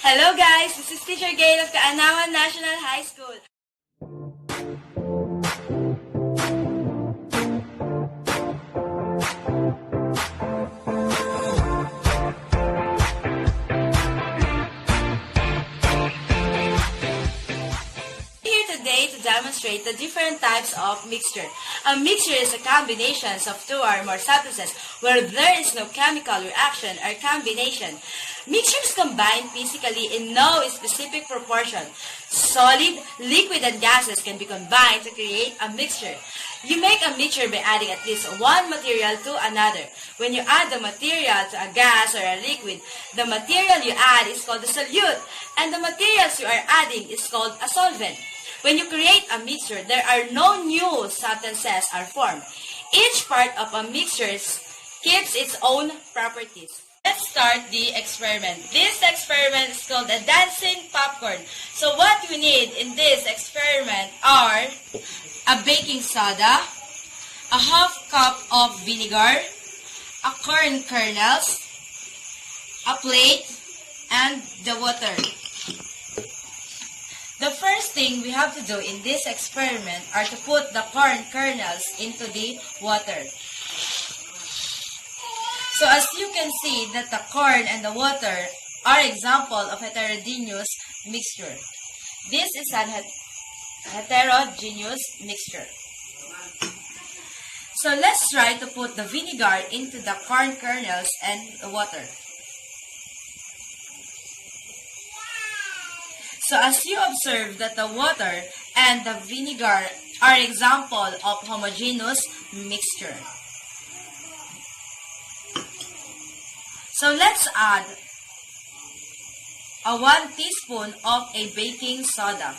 Hello guys, this is Teacher Gail of Kaanawan National High School. Here today to demonstrate the different types of mixture. A mixture is a combination of two or more substances where there is no chemical reaction or combination. Mixtures combine physically in no specific proportion. Solid, liquid, and gases can be combined to create a mixture. You make a mixture by adding at least one material to another. When you add the material to a gas or a liquid, the material you add is called a solute, and the materials you are adding is called a solvent. When you create a mixture, there are no new substances are formed. Each part of a mixture keeps its own properties. Let's start the experiment. This experiment is called a dancing popcorn. So what we need in this experiment are a baking soda, a half cup of vinegar, a corn kernels, a plate, and the water. The first thing we have to do in this experiment are to put the corn kernels into the water. So as you can see that the corn and the water are example of heterogeneous mixture. This is an heterogeneous mixture. So let's try to put the vinegar into the corn kernels and the water. So as you observe that the water and the vinegar are example of homogeneous mixture. So let's add a 1 teaspoon of a baking soda.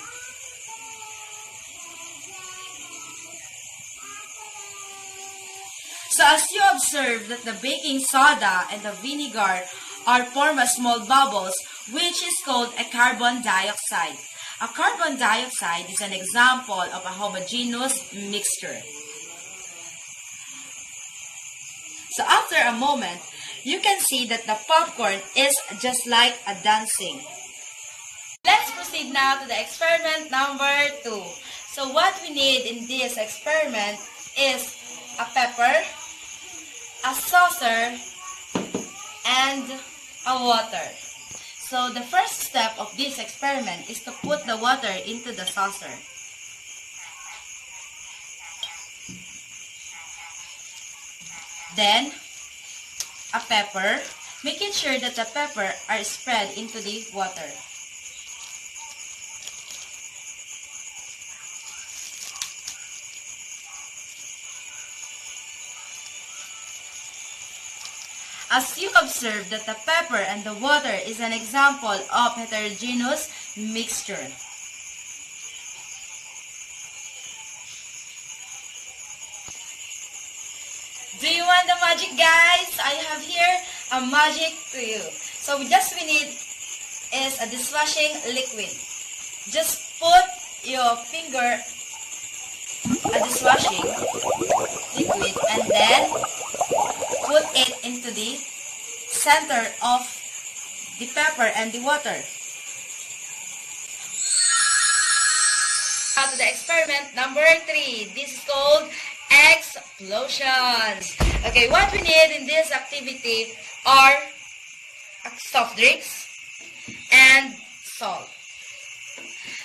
So as you observe that the baking soda and the vinegar are form a small bubbles, which is called a carbon dioxide. A carbon dioxide is an example of a homogeneous mixture. So after a moment, you can see that the popcorn is just like a dancing. Let's proceed now to the experiment number 2. So what we need in this experiment is a pepper, a saucer, and a water. So the first step of this experiment is to put the water into the saucer. Then, a pepper, making sure that the pepper are spread into the water. As you observe that the pepper and the water is an example of heterogeneous mixture. Do you want the magic, guys? I have here a magic to you. So just we need is a dishwashing liquid. Just put your finger a dishwashing liquid and then put it into the center of the pepper and the water. Now to the experiment number 3. This is called explosions. Okay, what we need in this activity are soft drinks and salt.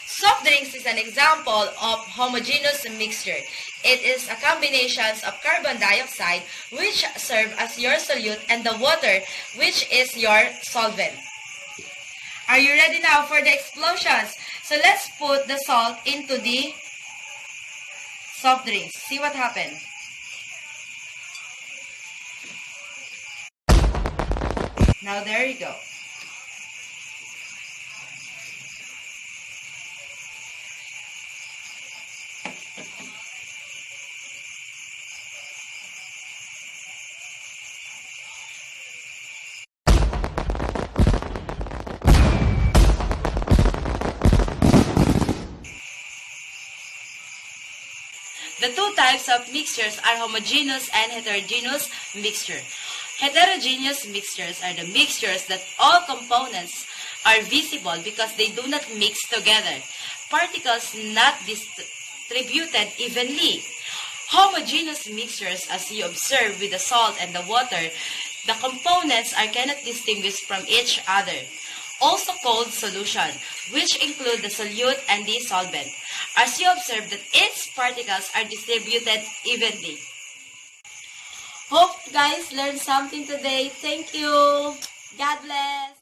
Soft drinks is an example of homogeneous mixture. It is a combination of carbon dioxide, which serve as your solute, and the water, which is your solvent. Are you ready now for the explosions? So let's put the salt into the soft drinks. See what happens. Now there you go. The two types of mixtures are homogeneous and heterogeneous mixture. Heterogeneous mixtures are the mixtures that all components are visible because they do not mix together. Particles not distributed evenly. Homogeneous mixtures, as you observe with the salt and the water, the components are cannot distinguish from each other. Also called solution, which include the solute and the solvent, as you observe that its particles are distributed evenly. Hope guys learned something today. Thank you. God bless.